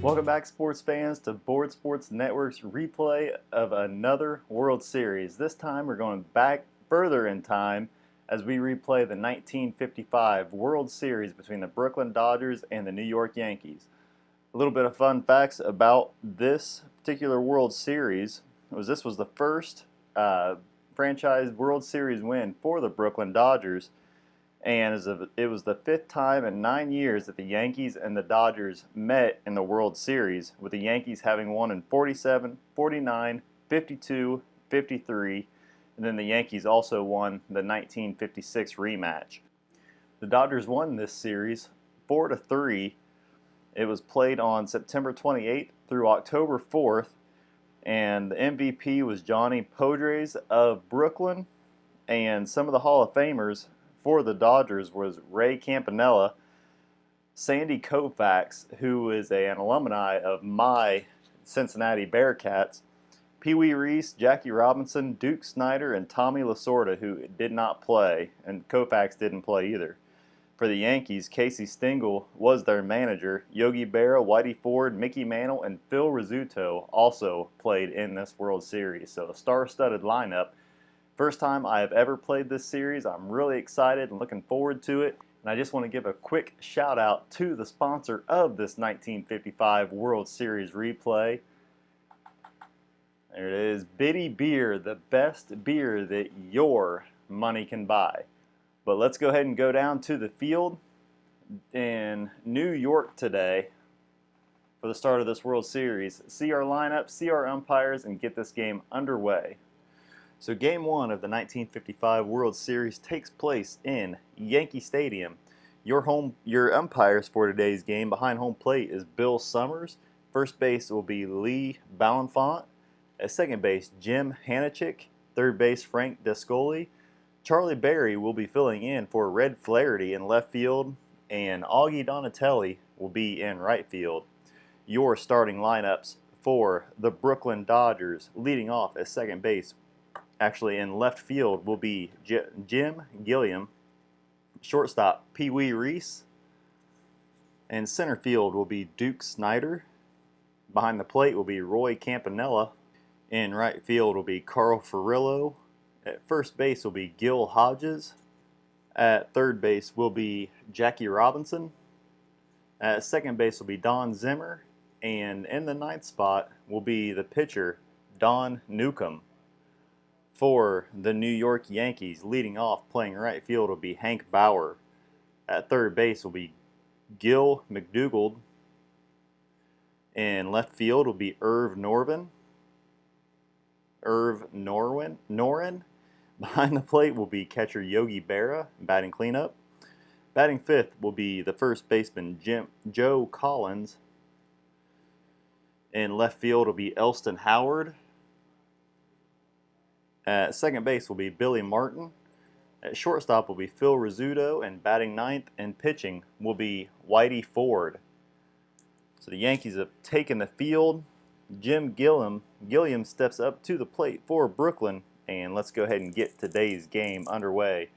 Welcome back, sports fans, to Board Sports Network's replay of another World Series. This time we're going back further in time as we replay the 1955 World Series between the Brooklyn Dodgers and the New York Yankees. A little bit of fun facts about this particular World Series was this was the first franchise World Series win for the Brooklyn Dodgers. And it was the 5th time in 9 years that the Yankees and the Dodgers met in the World Series, with the Yankees having won in 47, 49, 52, 53, and then the Yankees also won the 1956 rematch. The Dodgers won this series 4-3. It was played on September 28th through October 4th, and the MVP was Johnny Podres of Brooklyn, and some of the Hall of Famers for the Dodgers was Ray Campanella, Sandy Koufax, who is an alumni of my Cincinnati Bearcats, Pee Wee Reese, Jackie Robinson, Duke Snider, and Tommy Lasorda, who did not play, and Koufax didn't play either. For the Yankees, Casey Stengel was their manager. Yogi Berra, Whitey Ford, Mickey Mantle, and Phil Rizzuto also played in this World Series. So a star-studded lineup. First time I have ever played this series. I'm really excited and looking forward to it. And I just want to give a quick shout out to the sponsor of this 1955 World Series replay. There it is, Biddy Beer, the best beer that your money can buy. But let's go ahead and go down to the field in New York today for the start of this World Series. See our lineup, see our umpires, and get this game underway. So Game 1 of the 1955 World Series takes place in Yankee Stadium. Your umpires for today's game behind home plate is Bill Summers. First base will be Lee Balenfant. At second base, Jim Hanachik. Third base, Frank Descoli. Charlie Berry will be filling in for Red Flaherty in left field, and Augie Donatelli will be in right field. Your starting lineups for the Brooklyn Dodgers, leading off at second base, actually in left field, will be Jim Gilliam. Shortstop, Pee Wee Reese. And center field will be Duke Snider. Behind the plate will be Roy Campanella. In right field will be Carl Furillo. At first base will be Gil Hodges. At third base will be Jackie Robinson. At second base will be Don Zimmer. And in the ninth spot will be the pitcher, Don Newcomb. For the New York Yankees, leading off playing right field will be Hank Bauer. At third base will be Gil McDougald. In left field will be Irv Norin. Behind the plate will be catcher Yogi Berra, batting cleanup. Batting fifth will be the first baseman Joe Collins. In left field will be Elston Howard. At second base will be Billy Martin. At shortstop will be Phil Rizzuto, and batting ninth and pitching will be Whitey Ford. So the Yankees have taken the field. Jim Gilliam steps up to the plate for Brooklyn, and let's go ahead and get today's game underway.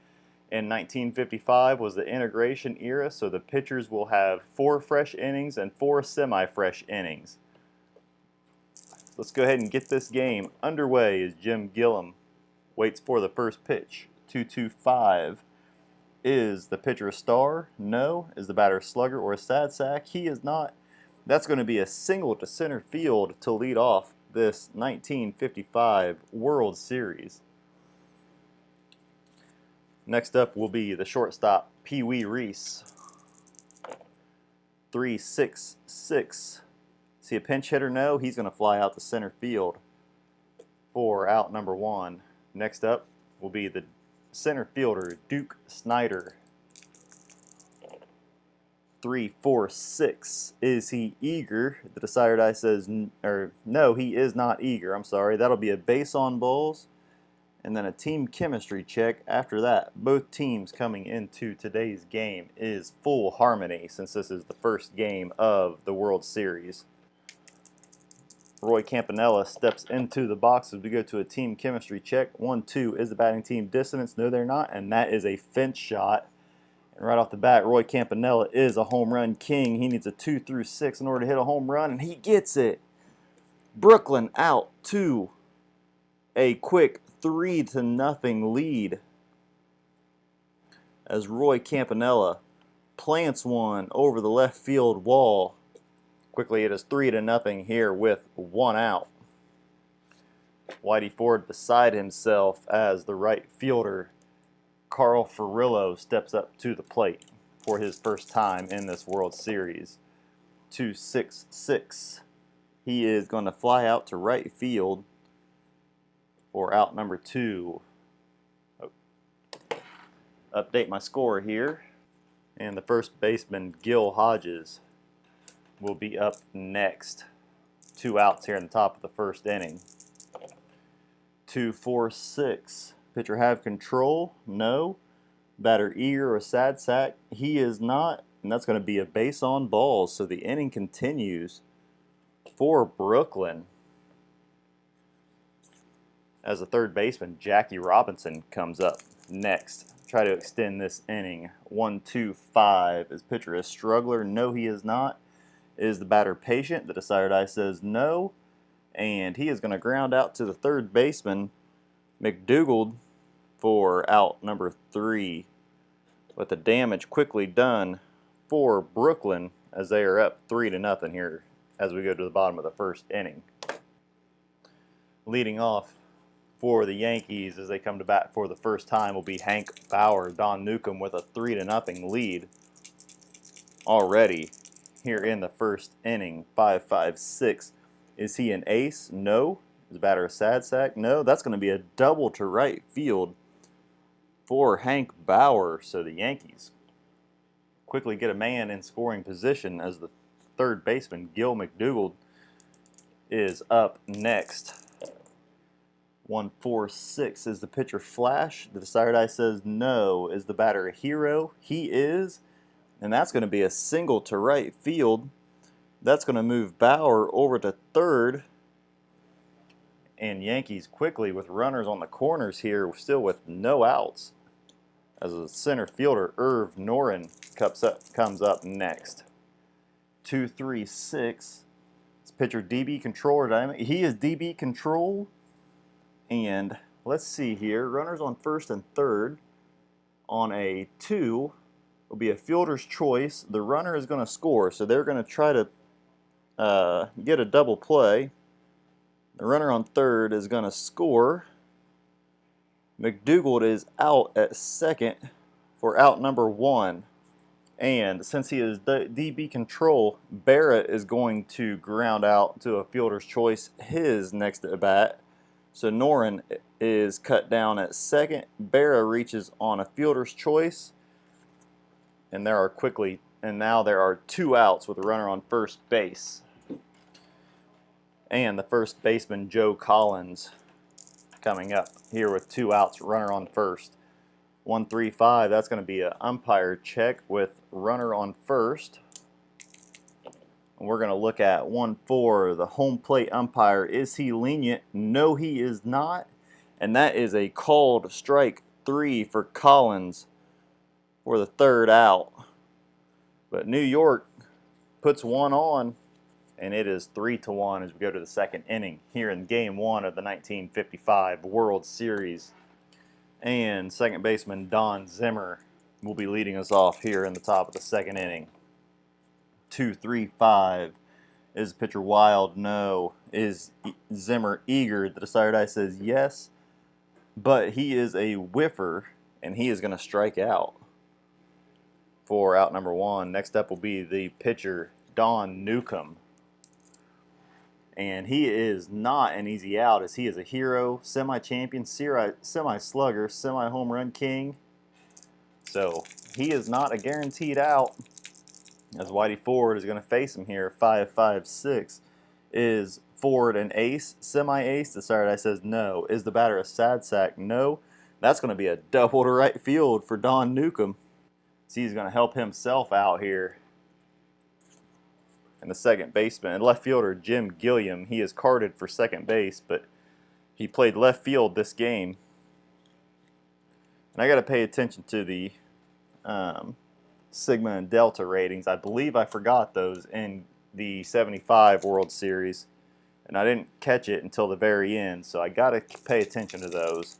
In 1955 was the integration era, so the pitchers will have 4 fresh innings and 4 semi-fresh innings. Let's go ahead and get this game underway as Jim Gilliam waits for the first pitch. 2-2-5. Is the pitcher a star? No. Is the batter a slugger or a sad sack? He is not. That's going to be a single to center field to lead off this 1955 World Series. Next up will be the shortstop, Pee Wee Reese. 3-6-6. See a pinch hitter? No. He's going to fly out to center field for out number 1. Next up will be the center fielder, Duke Snider. 3-4-6. Is he eager? The decider die says, no, he is not eager. I'm sorry. That'll be a base on balls and then a team chemistry check after that. Both teams coming into today's game is full harmony since this is the first game of the World Series. Roy Campanella steps into the box as we go to a team chemistry check. 1-2. Is the batting team dissonance? No, they're not, and that is a fence shot. And right off the bat, Roy Campanella is a home run king. He needs a 2 through 6 in order to hit a home run, and he gets it. Brooklyn out to a quick 3-0 lead as Roy Campanella plants one over the left field wall. Quickly, it is 3-0 here with 1 out. Whitey Ford beside himself as the right fielder Carl Furillo steps up to the plate for his first time in this World Series. 2-6-6. He is going to fly out to right field for out number 2. Update my score here. And the first baseman, Gil Hodges, will be up next. 2 outs here in the top of the first inning. 2-4-6. Pitcher have control? No. Batter eager or sad sack? He is not. And that's going to be a base on balls. So the inning continues for Brooklyn. As the third baseman, Jackie Robinson, comes up next. Try to extend this inning. 1-2-5. Is pitcher a struggler? No, he is not. Is the batter patient? The desired eye says no. And he is going to ground out to the third baseman, McDougald, for out number 3. With the damage quickly done for Brooklyn as they are up 3-0 here as we go to the bottom of the first inning. Leading off for the Yankees as they come to bat for the first time will be Hank Bauer. Don Newcomb with a 3-0 lead already here in the first inning. 5-5-6. Is he an ace? No. Is the batter a sad sack? No. That's going to be a double to right field for Hank Bauer. So the Yankees quickly get a man in scoring position as the third baseman, Gil McDougald, is up next. 1-4-6. Is the pitcher flash? The desired eye says no. Is the batter a hero? He is. And that's going to be a single to right field. That's going to move Bauer over to third. And Yankees quickly with runners on the corners here, still with no outs, as a center fielder, Irv Noren, comes up next. 2-3-6. Is pitcher DB control or dynamic? He is DB control. And let's see here. Runners on first and third. On a 2 will be a fielder's choice. The runner is going to score, so they're going to try to get a double play. The runner on third is going to score. McDougald is out at second for out number 1. And since he is DB control, Barrett is going to ground out to a fielder's choice his next at bat. So Noren is cut down at second. Barrett reaches on a fielder's choice. And now there are 2 outs with a runner on first base. And the first baseman, Joe Collins, coming up here with 2 outs, runner on first. 1-3-5, that's going to be an umpire check with runner on first. And we're going to look at 1-4, the home plate umpire. Is he lenient? No, he is not. And that is a called strike 3 for Collins for the third out. But New York puts one on, and it is 3-1 as we go to the second inning here in Game 1 of the 1955 World Series. And second baseman Don Zimmer will be leading us off here in the top of the second inning. 2-3-5. Is the pitcher wild? No. Is Zimmer eager? The desired eye says yes, but he is a whiffer, and he is going to strike out for out number 1. Next up will be the pitcher, Don Newcomb. And he is not an easy out, as he is a hero, semi-champion, semi-slugger, semi-home run king. So he is not a guaranteed out, as Whitey Ford is going to face him here. 5-5-6. Is Ford an ace, semi-ace? The desired eye says no. Is the batter a sad sack? No. That's going to be a double to right field for Don Newcomb. So he's going to help himself out here. And the second baseman and left fielder, Jim Gilliam, he is carded for second base, but he played left field this game. And I got to pay attention to the Sigma and Delta ratings. I believe I forgot those in the 75 World Series, and I didn't catch it until the very end, so I got to pay attention to those.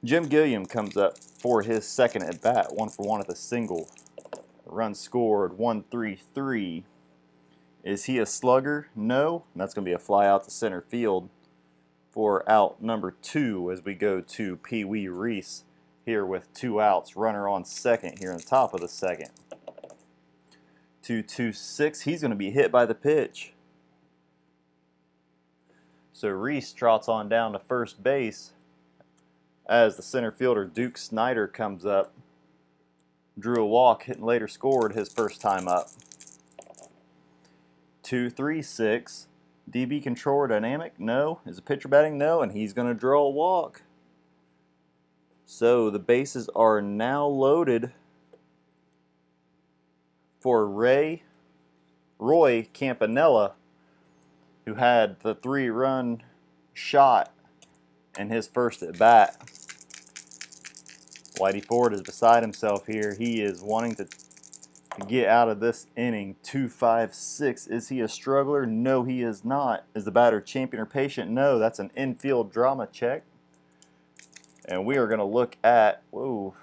Jim Gilliam comes up for his second at bat, 1-for-1 at the single. Run scored, 1-3-3. Is he a slugger? No. And that's going to be a fly out to center field for out number 2 as we go to Pee Wee Reese here with 2 outs. Runner on second here on the top of the second. 2-2-6. He's going to be hit by the pitch. So Reese trots on down to first base as the center fielder Duke Snyder comes up. Drew a walk, hit and later scored his first time up. 2-3-6. DB control dynamic? No. Is the pitcher batting? No. And he's going to draw a walk. So the bases are now loaded for Roy Campanella, who had the 3-run shot in his first at bat. Whitey Ford is beside himself here. He is wanting to get out of this inning. 2-5-6. Is he a struggler? No, he is not. Is the batter champion or patient? No, that's an infield drama check. And we are going to look at 4-6.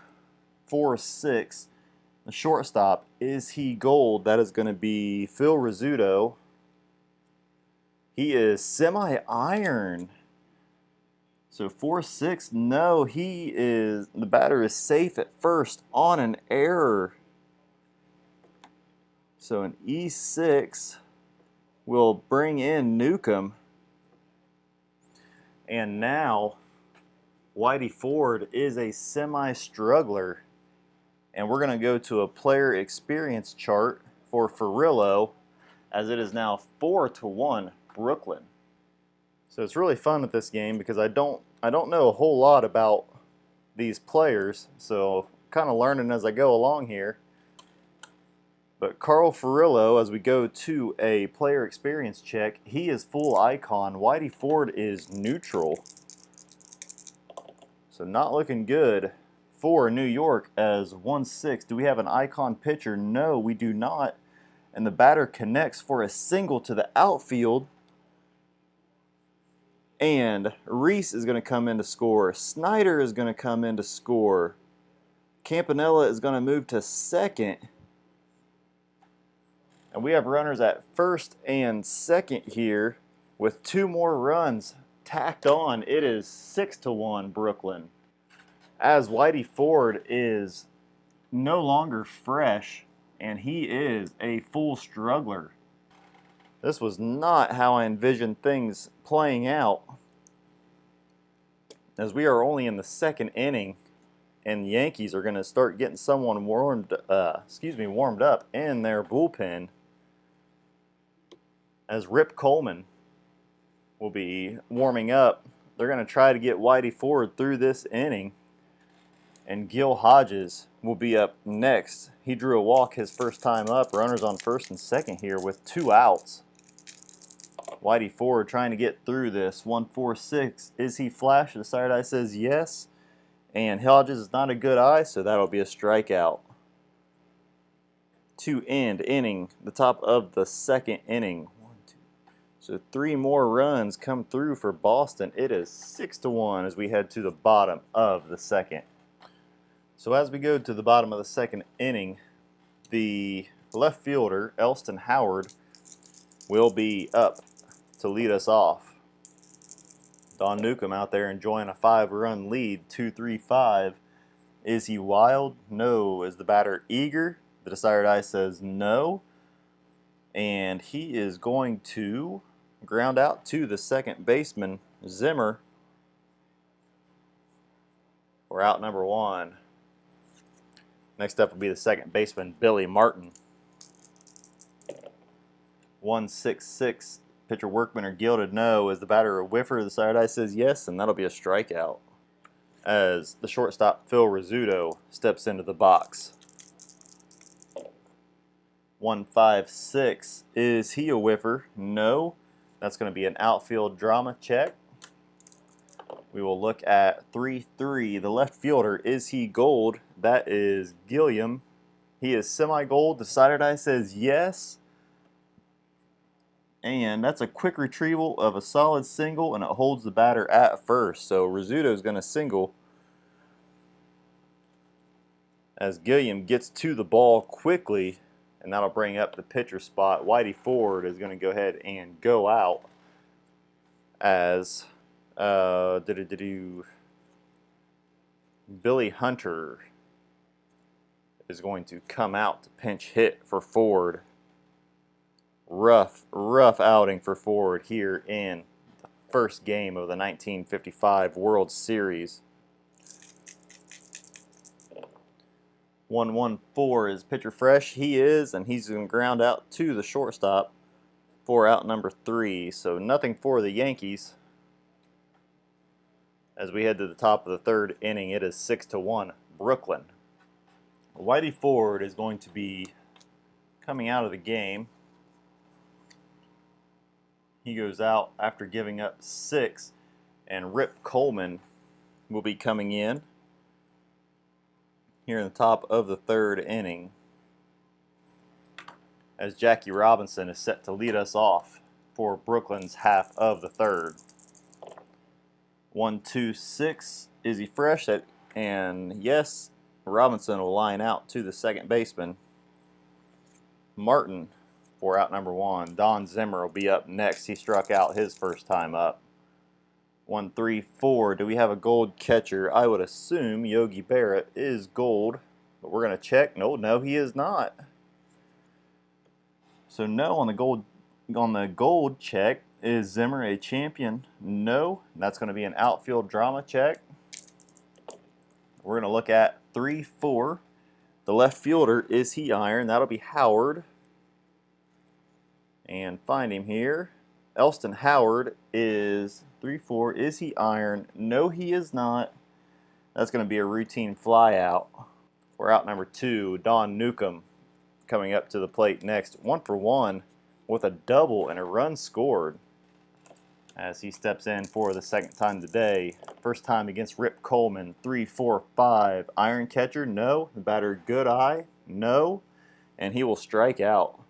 The shortstop, is he gold? That is going to be Phil Rizzuto. He is semi-iron. So 4-6, no, the batter is safe at first on an error. So an E6 will bring in Newcomb. And now Whitey Ford is a semi-struggler. And we're going to go to a player experience chart for Furillo, as it is now 4-1 Brooklyn. So it's really fun with this game because I don't know a whole lot about these players, so kind of learning as I go along here. But Carl Furillo, as we go to a player experience check, he is full icon. Whitey Ford is neutral. So not looking good for New York as 1-6. Do we have an icon pitcher? No, we do not. And the batter connects for a single to the outfield. And Reese is going to come in to score. Snyder is going to come in to score. Campanella is going to move to second. And we have runners at first and second here with 2 more runs tacked on. It is 6-1 Brooklyn. As Whitey Ford is no longer fresh, and he is a full struggler. This was not how I envisioned things playing out, as we are only in the second inning, and the Yankees are going to start getting someone warmed up in their bullpen, as Rip Coleman will be warming up. They're going to try to get Whitey Ford through this inning, and Gil Hodges will be up next. He drew a walk his first time up. Runners on first and second here with 2 outs. Whitey Ford trying to get through this. 1-4-6. Is he flash? The side eye says yes. And Hodges is not a good eye, so that'll be a strikeout. To end inning, the top of the second inning. 1, 2. So 3 more runs come through for Boston. It is 6-1 as we head to the bottom of the second. So as we go to the bottom of the second inning, the left fielder, Elston Howard, will be up to lead us off. Don Newcomb out there enjoying a 5-run lead, 2-3-5. Is he wild? No. Is the batter eager? The desired eye says no. And he is going to ground out to the second baseman, Zimmer, for out number 1. Next up will be the second baseman, Billy Martin. 1-6-6. Pitcher Workman or Gilded no. Is the batter a whiffer? The side eye says yes, and that'll be a strikeout. As the shortstop, Phil Rizzuto, steps into the box. 1-5-6. Is he a whiffer? No. That's going to be an outfield drama check. We will look at 3-3. The left fielder, is he gold? That is Gilliam. He is semi-gold. The side die says yes. And that's a quick retrieval of a solid single, and it holds the batter at first. So Rizzuto is going to single as Gilliam gets to the ball quickly, and that'll bring up the pitcher spot. Whitey Ford is going to go ahead and go out as Billy Hunter is going to come out to pinch hit for Ford. Rough outing for Ford here in the first game of the 1955 World Series. 1-1-4 is pitcher fresh. He is, and he's going to ground out to the shortstop for out number 3. So nothing for the Yankees. As we head to the top of the third inning, it is 6-1 Brooklyn. Whitey Ford is going to be coming out of the game. He goes out after giving up 6, and Rip Coleman will be coming in here in the top of the third inning as Jackie Robinson is set to lead us off for Brooklyn's half of the third. 1-2-6, is he fresh? And yes, Robinson will line out to the second baseman. Martin for out number 1. Don Zimmer will be up next. He struck out his first time up. 1-3-4. Do we have a gold catcher? I would assume Yogi Berra is gold, but we're going to check. No, he is not. So no on the gold check. Is Zimmer a champion? No. That's going to be an outfield drama check. We're going to look at 3-4. The left fielder, is he iron? That'll be Howard. And find him here. Elston Howard is 3-4. Is he iron? No, he is not. That's going to be a routine fly out. We're out number 2. Don Newcomb coming up to the plate next. 1-for-1 with a double and a run scored as he steps in for the second time today. First time against Rip Coleman. 3-4-5. Iron catcher? No. The batter good eye? No. And he will strike out.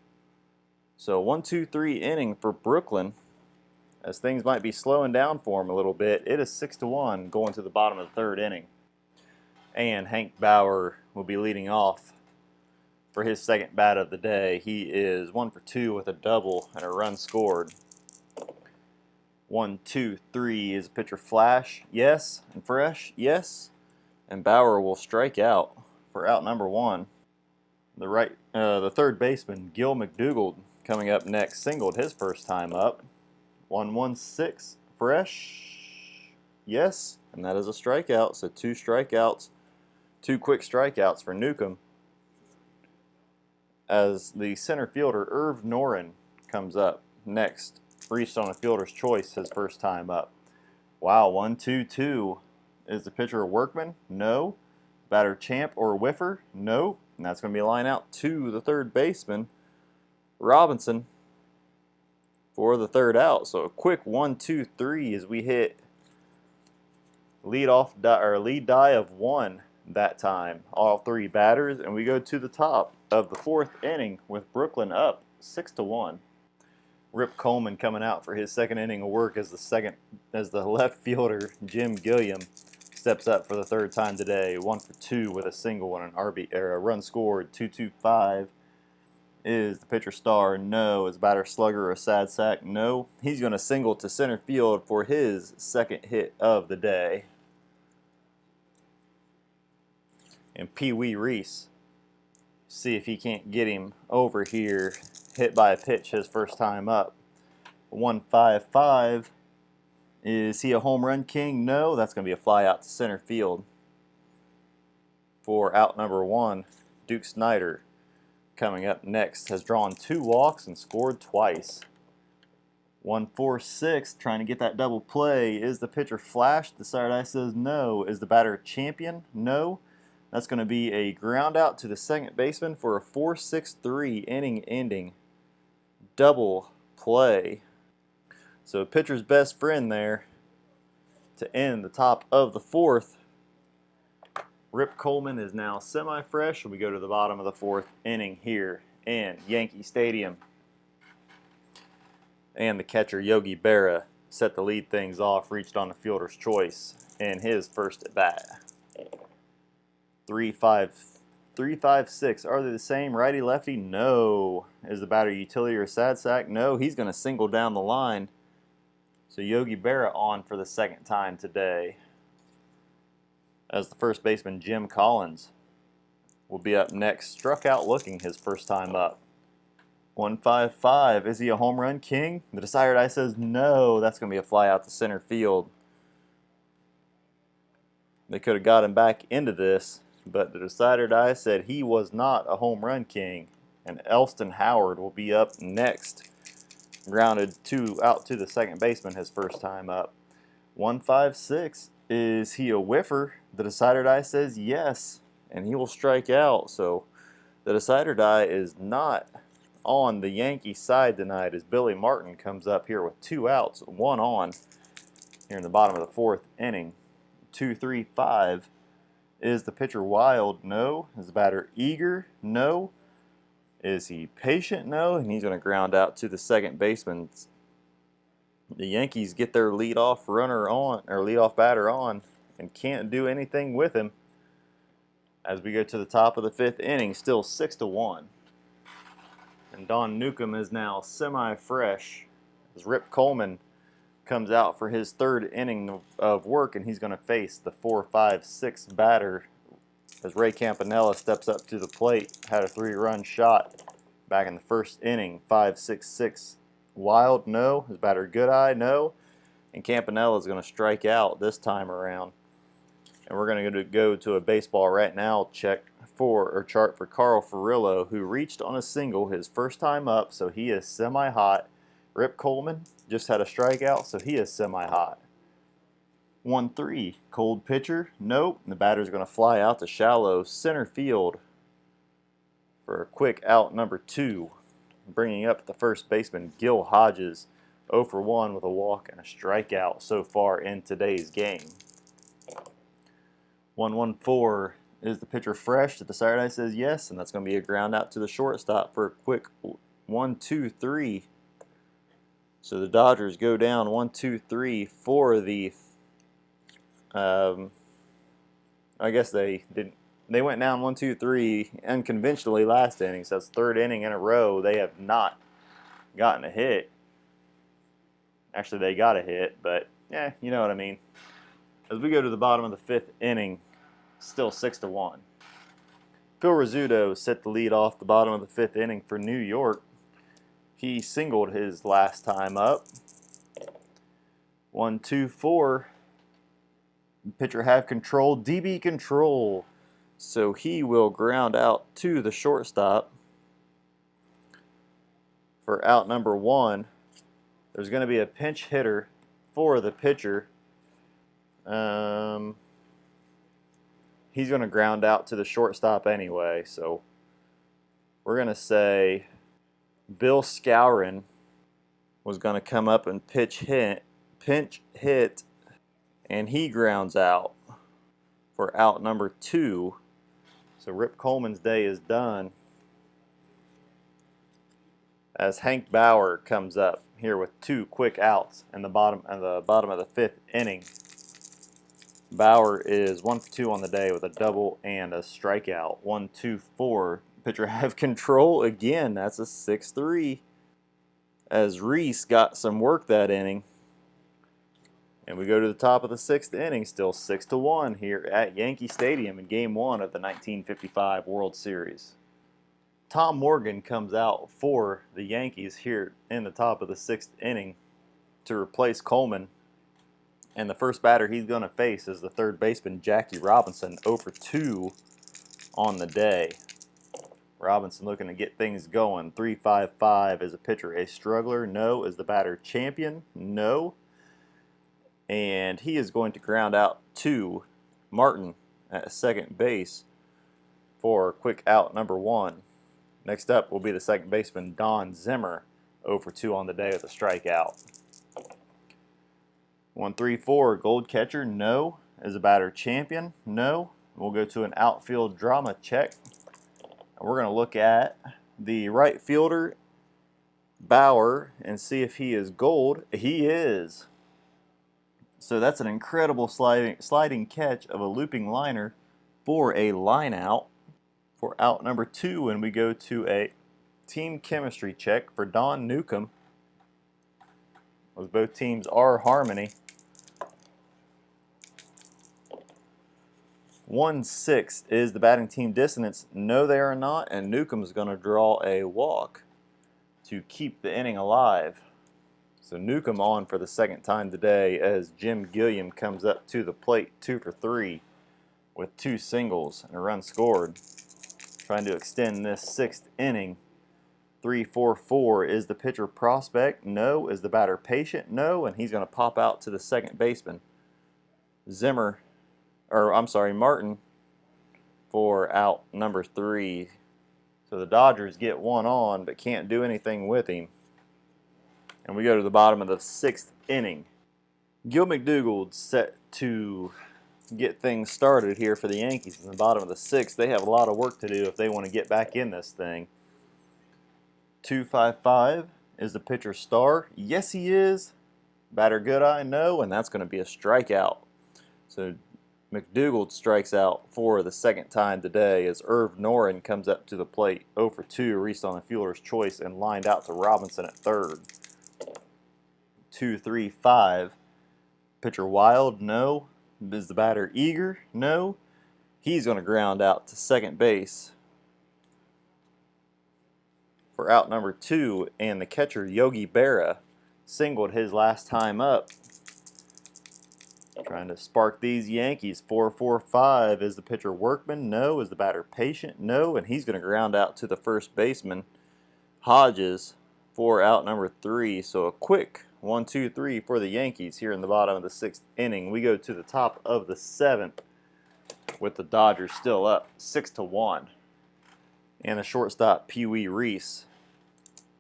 So 1-2-3 inning for Brooklyn. As things might be slowing down for him a little bit, it is 6-1 going to the bottom of the third inning. And Hank Bauer will be leading off for his second bat of the day. He is 1-for-2 with a double and a run scored. 1-2-3 is pitcher flash, yes, and fresh, yes. And Bauer will strike out for out number 1. The third baseman, Gil McDougald, coming up next, singled his first time up. 1-1-6, fresh, yes, and that is a strikeout. So 2 strikeouts, 2 quick strikeouts for Newcomb. As the center fielder, Irv Noren, comes up next. Reached on a fielder's choice his first time up. Wow, 1-2-2. Is the pitcher a workman? No. Batter champ or whiffer? No. And that's going to be a line out to the third baseman, Robinson, for the third out. So a quick 1-2-3 as we hit lead die of 1 that time. All 3 batters, and we go to the top of the 4th inning with Brooklyn up 6-1. Rip Coleman coming out for his second inning of work as the left fielder, Jim Gilliam, steps up for the third time today. 1-for-2 with a single and a run scored. 2-2-5. Is the pitcher star? No. Is batter slugger or a sad sack? No. He's going to single to center field for his second hit of the day. And Pee Wee Reese, see if he can't get him over here. Hit by a pitch his first time up. 1-5-5. Is he a home run king? No. That's going to be a fly out to center field for out number 1. Duke Snyder, coming up next, has drawn 2 walks and scored twice. 1-4-6, trying to get that double play. Is the pitcher flashed? The side eye says no. Is the batter champion? No. That's going to be a ground out to the second baseman for a 4-6-3 inning ending double play. So pitcher's best friend there to end the top of the 4th. Rip Coleman is now semi-fresh. We go to the bottom of the fourth inning here in Yankee Stadium. And the catcher, Yogi Berra, set to lead things off, reached on the fielder's choice in his first at bat. 3-5, 3-5-6. Are they the same? Righty lefty? No. Is the batter utility or sad sack? No. He's going to single down the line. So Yogi Berra on for the second time today. As the first baseman, Jim Collins, will be up next. Struck out looking his first time up. 1-5-5. Is he a home run king? The decider die says no. That's going to be a fly out to center field. They could have got him back into this, but the decider die said he was not a home run king. And Elston Howard will be up next. Grounded out to the second baseman his first time up. 1-5-6. Is he a whiffer? The decider die says yes, and he will strike out. So the decider die is not on the Yankee side tonight as Billy Martin comes up here with 2 outs, 1 on here in the bottom of the fourth inning. 2-3-5. Is the pitcher wild? No. Is the batter eager? No. Is he patient? No. And he's going to ground out to the second baseman. The Yankees get their leadoff runner on, or leadoff batter on, and can't do anything with him. As we go to the top of the fifth inning, still 6-1. And Don Newcomb is now semi-fresh as Rip Coleman comes out for his third inning of work, and he's going to face the 4-5-6 batter as Ray Campanella steps up to the plate. Had a 3-run shot back in the first inning. 5-6-6. Wild? No. His batter Goodeye? No. And Campanella is going to strike out this time around. And we're going to go to a baseball right now chart for Carl Furillo, who reached on a single his first time up, so he is semi-hot. Rip Coleman just had a strikeout, so he is semi-hot. 1-3. Cold pitcher? Nope. And the batter is going to fly out to shallow center field for a quick out number 2. Bringing up the first baseman, Gil Hodges, 0 for 1 with a walk and a strikeout so far in today's game. 1-1-4. Is the pitcher fresh? The decider die says yes, and that's going to be a ground out to the shortstop for a quick 1-2-3. So the Dodgers go down 1-2-3 for the. I guess they didn't. They went down 1-2-3 unconventionally last inning, so that's third inning in a row they have not gotten a hit. Actually, they got a hit, but yeah, you know what I mean. As we go to the bottom of the fifth inning, still 6-1. Phil Rizzuto set the lead off the bottom of the fifth inning for New York. He singled his last time up. 1-2-4. Pitcher have control, DB control. So he will ground out to the shortstop for out number 1. There's going to be a pinch hitter for the pitcher. He's going to ground out to the shortstop anyway. So we're going to say Bill Skowron was going to come up and pinch hit, and he grounds out for out number 2. So Rip Coleman's day is done as Hank Bauer comes up here with 2 quick outs in the bottom of the fifth inning. Bauer is 1 for 2 on the day with a double and a strikeout. 1-2-4. Pitcher have control again. That's a 6-3. As Reese got some work that inning. And we go to the top of the sixth inning, still 6-1 here at Yankee Stadium in Game 1 of the 1955 World Series. Tom Morgan comes out for the Yankees here in the top of the sixth inning to replace Coleman. And the first batter he's going to face is the third baseman, Jackie Robinson, 0 for 2 on the day. Robinson looking to get things going. 3-5-5. Is a pitcher a struggler? No. Is the batter champion? No. And he is going to ground out to Martin at second base for quick out number 1. Next up will be the second baseman, Don Zimmer, 0 for 2 on the day with a strikeout. 1-3-4. Gold catcher? No. Is the batter champion? No. We'll go to an outfield drama check. We're going to look at the right fielder, Bauer, and see if he is gold. He is. So that's an incredible sliding catch of a looping liner for a line out. For out number 2, and we go to a team chemistry check for Don Newcomb, as both teams are harmony. 1-6 is the batting team dissonance. No, they are not, and Newcomb's going to draw a walk to keep the inning alive. So Newcomb on for the second time today as Jim Gilliam comes up to the plate 2 for 3 with 2 singles and a run scored. Trying to extend this 6th inning. 3-4-4 is the pitcher prospect. No. Is the batter patient? No. And he's going to pop out to the second baseman. Martin for out number 3. So the Dodgers get one on but can't do anything with him. And we go to the bottom of the 6th inning. Gil McDougald set to get things started here for the Yankees in the bottom of the 6th. They have a lot of work to do if they want to get back in this thing. 2-5-5 is the pitcher Star. Yes, he is. Batter good eye, no, and that's going to be a strikeout. So McDougald strikes out for the second time today as Irv Noren comes up to the plate. 0 for 2, reached on a fielder's choice and lined out to Robinson at third. 2-3-5. Pitcher Wild, no. Is the batter Eager? No. He's going to ground out to second base for out number 2, and the catcher Yogi Berra singled his last time up. Trying to spark these Yankees. 4-4-5. Is the pitcher Workman? No. Is the batter Patient? No. And he's going to ground out to the first baseman Hodges for out number 3. So a quick 1-2-3 for the Yankees here in the bottom of the 6th inning. We go to the top of the 7th with the Dodgers still up 6-1. And the shortstop Pee Wee Reese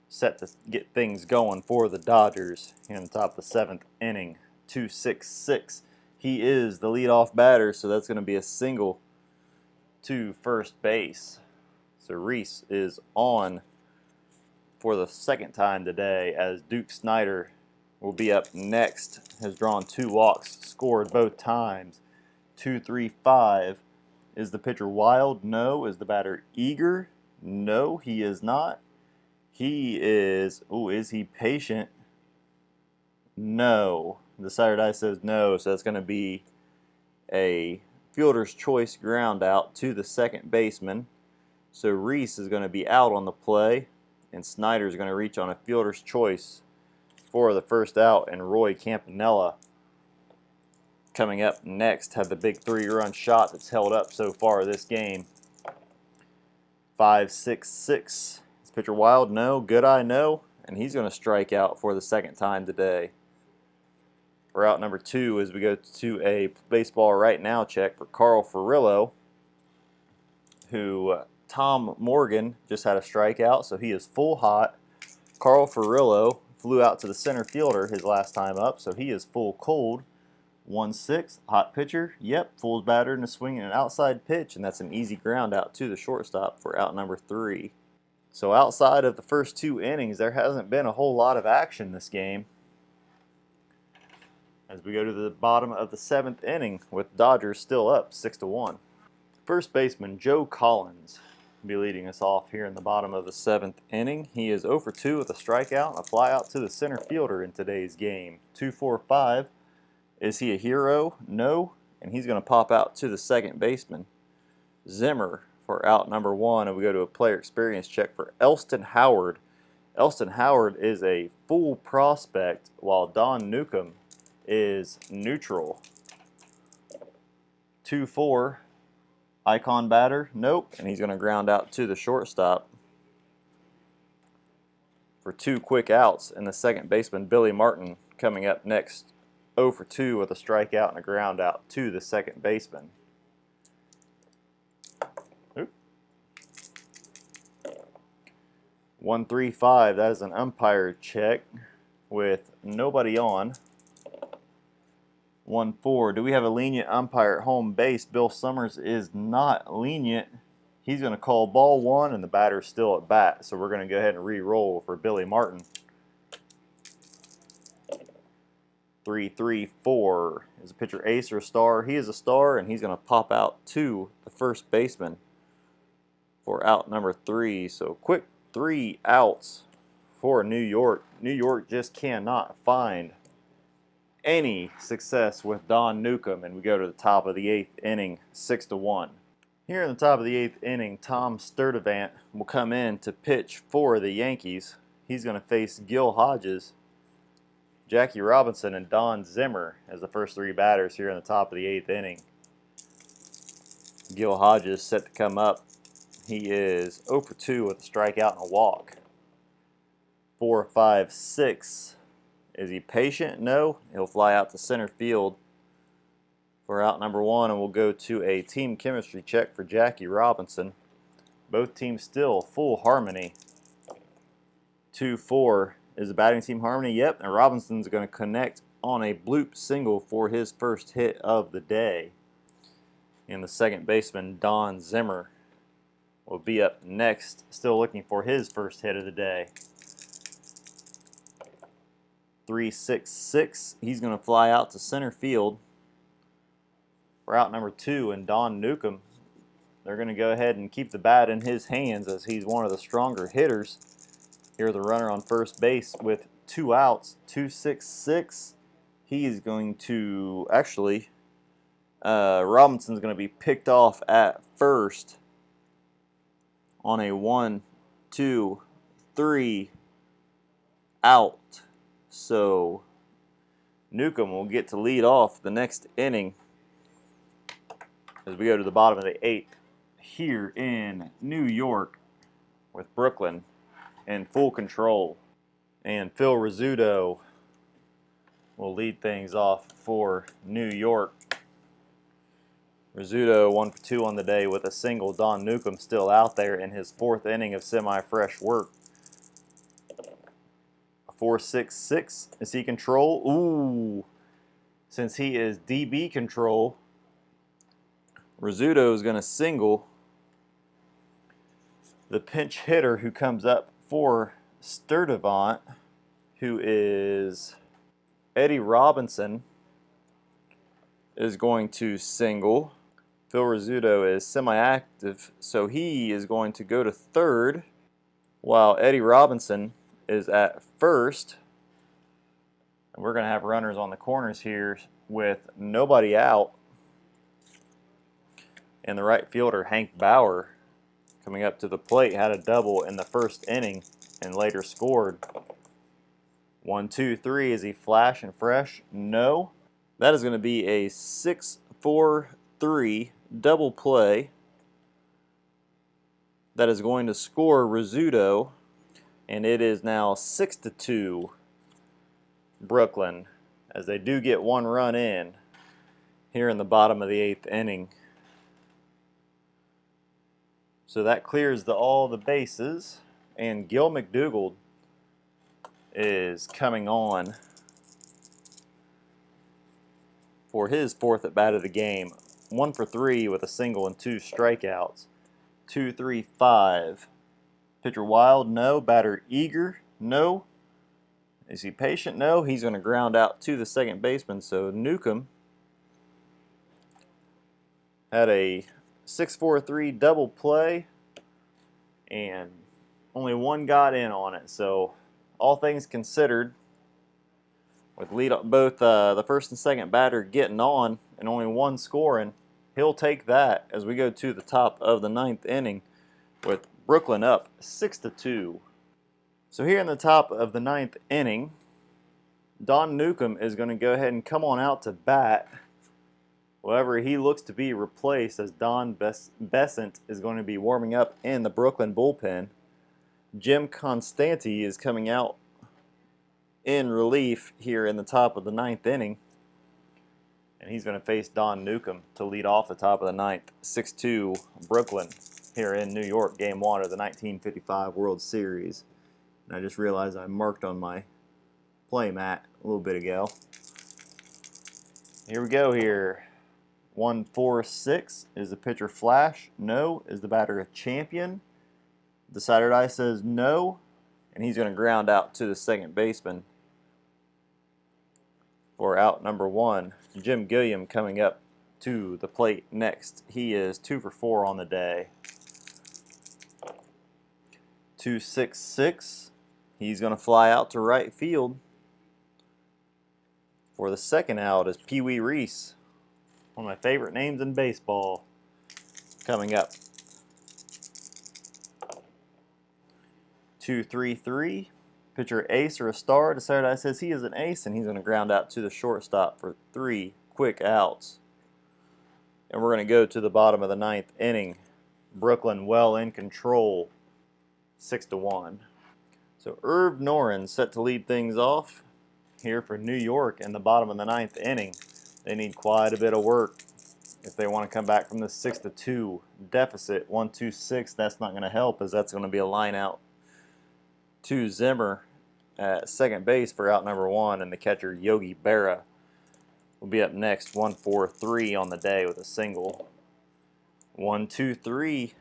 set to get things going for the Dodgers here in the top of the 7th inning. 2-6-6. He is the leadoff batter, so that's going to be a single to first base. So Reese is on for the second time today as Duke Snyder will be up next. Has drawn 2 walks, scored both times. 2-3-5. Is the pitcher Wild? No. Is the batter Eager? No, he is not. He is, is he Patient? No. The side die says no, so that's going to be a fielder's choice ground out to the second baseman. So Reese is going to be out on the play, and Snyder's going to reach on a fielder's choice for the first out, and Roy Campanella coming up next had the big 3-run shot that's held up so far this game. 5-6-6. Is pitcher Wild? No. Good eye? No. And he's going to strike out for the second time today. For out number 2 as we go to a baseball right now check for Carl Furillo, who Tom Morgan just had a strikeout, so he is full hot. Carl Furillo flew out to the center fielder his last time up, so he is full cold. 1-6, hot pitcher. Yep, fool's batter and a swing and an outside pitch, and that's an easy ground out to the shortstop for out number 3. So outside of the first 2 innings, there hasn't been a whole lot of action this game. As we go to the bottom of the 7th inning with Dodgers still up 6-1. First baseman Joe Collins will be leading us off here in the bottom of the 7th inning. He is 0 for 2 with a strikeout and a fly out to the center fielder in today's game. 2-4-5. Is he a hero? No. And he's going to pop out to the second baseman Zimmer for out number 1. And we go to a player experience check for Elston Howard. Elston Howard is a full prospect while Don Newcomb is neutral. 2-4. Icon batter? Nope. And he's going to ground out to the shortstop for 2 quick outs. And the second baseman, Billy Martin, coming up next. 0 for 2 with a strikeout and a ground out to the second baseman. 1-3-5. That is an umpire check with nobody on. 1-4. Do we have a lenient umpire at home base? Bill Summers is not lenient. He's going to call ball 1, and the batter's still at bat. So we're going to go ahead and re-roll for Billy Martin. 3-3-4. Is the pitcher ace or a star? He is a star, and he's going to pop out to the first baseman for out number 3. So quick 3 outs for New York. New York just cannot find any success with Don Newcomb, and we go to the top of the 8th inning, 6-1. Here in the top of the 8th inning, Tom Sturdivant will come in to pitch for the Yankees. He's going to face Gil Hodges, Jackie Robinson, and Don Zimmer as the first 3 batters here in the top of the 8th inning. Gil Hodges set to come up. He is 0 for 2 with a strikeout and a walk. 4-5-6. Is he patient? No. He'll fly out to center field for out number 1, and we'll go to a team chemistry check for Jackie Robinson. Both teams still full harmony. 2-4. Is the batting team harmony? Yep, and Robinson's going to connect on a bloop single for his first hit of the day. And the second baseman, Don Zimmer, will be up next, still looking for his first hit of the day. 3-6-6. He's going to fly out to center field for out number 2, and Don Newcomb, they're going to go ahead and keep the bat in his hands as he's one of the stronger hitters. Here's the runner on first base with 2 outs. 2-6-6. He is going to, actually, Robinson's going to be picked off at first on a 1-2-3 out. So Newcomb will get to lead off the next inning as we go to the bottom of the 8th here in New York with Brooklyn in full control. And Phil Rizzuto will lead things off for New York. Rizzuto 1 for 2 on the day with a single. Don Newcomb still out there in his 4th inning of semi-fresh work. 4-6-6. Is he control? Ooh. Since he is DB control, Rizzuto is going to single the pinch hitter who comes up for Sturdivant, who is Eddie Robinson, is going to single. Phil Rizzuto is semi-active, so he is going to go to third, while Eddie Robinson is at first. And we're going to have runners on the corners here with nobody out. And the right fielder, Hank Bauer, coming up to the plate, had a double in the first inning and later scored. 1-2-3. Is he flash and fresh? No. That is going to be a 6-4-3 double play that is going to score Rizzuto, and it is now 6-2 Brooklyn, as they do get 1 run in here in the bottom of the 8th inning. So that clears all the bases, and Gil McDougald is coming on for his 4th at bat of the game. 1 for 3 with a single and 2 strikeouts. 2-3-5. Pitcher wild? No. Batter eager? No. Is he patient? No. He's going to ground out to the second baseman. So Newcomb had a 6-4-3 double play, and only 1 got in on it. So all things considered, with both the first and second batter getting on and only 1 scoring, he'll take that as we go to the top of the 9th inning with Brooklyn up 6-2. So here in the top of the 9th inning, Don Newcomb is going to go ahead and come on out to bat. However, he looks to be replaced as Don Besant is going to be warming up in the Brooklyn bullpen. Jim Constanti is coming out in relief here in the top of the 9th inning. And he's going to face Don Newcomb to lead off the top of the 9th. 6-2 Brooklyn here in New York, Game 1 of the 1955 World Series. And I just realized I marked on my play mat a little bit ago. Here we go here. 1-4-6. Is the pitcher flash? No. Is the batter a champion? Decider die says no, and he's going to ground out to the second baseman for out number 1. Jim Gilliam coming up to the plate next. He is 2 for 4 on the day. 2-6-6. He's going to fly out to right field. For the second out is Pee Wee Reese, one of my favorite names in baseball, coming up. 2-3-3. Pitcher ace or a star. Decider die says he is an ace, and he's going to ground out to the shortstop for 3 quick outs. And we're going to go to the bottom of the 9th inning. Brooklyn well in control, 6-1. So Irv Noren set to lead things off here for New York in the bottom of the 9th inning. They need quite a bit of work if they want to come back from the 6-2 deficit. 1-2-6, that's not going to help, as that's going to be a line out to Zimmer at second base for out number 1, and the catcher Yogi Berra will be up next. 1-4-3 on the day with a single. 1-2-3.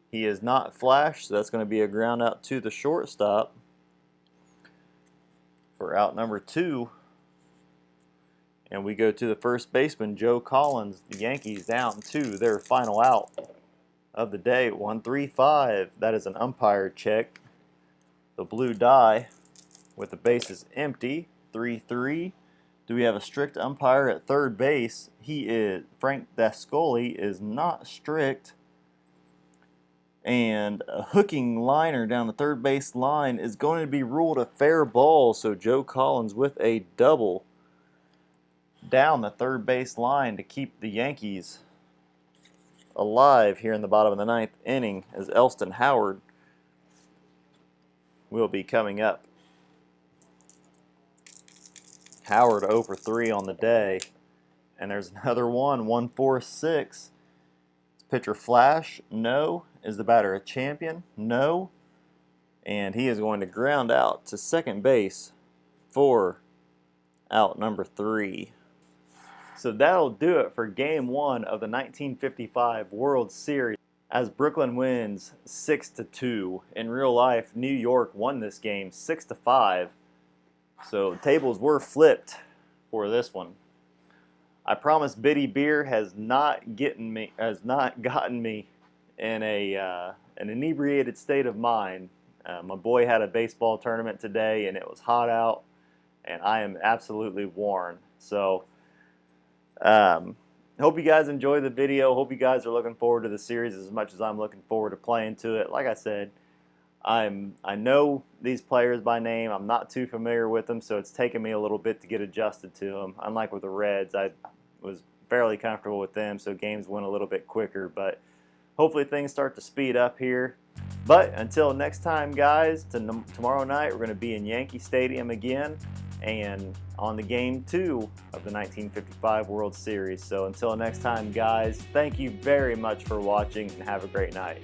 He is not flashed, so that's going to be a ground out to the shortstop for out number 2. And we go to the first baseman, Joe Collins. The Yankees down to their final out of the day. 1-3-5. That is an umpire check. The blue die with the bases empty. 3-3. Do we have a strict umpire at third base? He is. Frank Dascoli is not strict. And a hooking liner down the third base line is going to be ruled a fair ball. So Joe Collins with a double down the third base line to keep the Yankees alive here in the bottom of the 9th inning, as Elston Howard will be coming up. Howard 0 for 3 on the day. And there's another one, 1-4-6. Pitcher flash? No. Is the batter a champion? No. And he is going to ground out to second base for out number 3. So that'll do it for Game 1 of the 1955 World Series, as Brooklyn wins 6-2. In real life, New York won this game 6-5. So tables were flipped for this one. I promise Biddy Beer has not gotten me in an inebriated state of mind. My boy had a baseball tournament today, and it was hot out, and I am absolutely worn. So hope you guys enjoy the video. Hope you guys are looking forward to the series as much as I'm looking forward to playing to it. Like I said, I know these players by name. I'm not too familiar with them, so it's taken me a little bit to get adjusted to them. Unlike with the Reds, I was fairly comfortable with them, so games went a little bit quicker. But hopefully things start to speed up here. But until next time, guys, tomorrow night we're going to be in Yankee Stadium again, and on the Game 2 of the 1955 World Series. So until next time, guys, thank you very much for watching, and have a great night.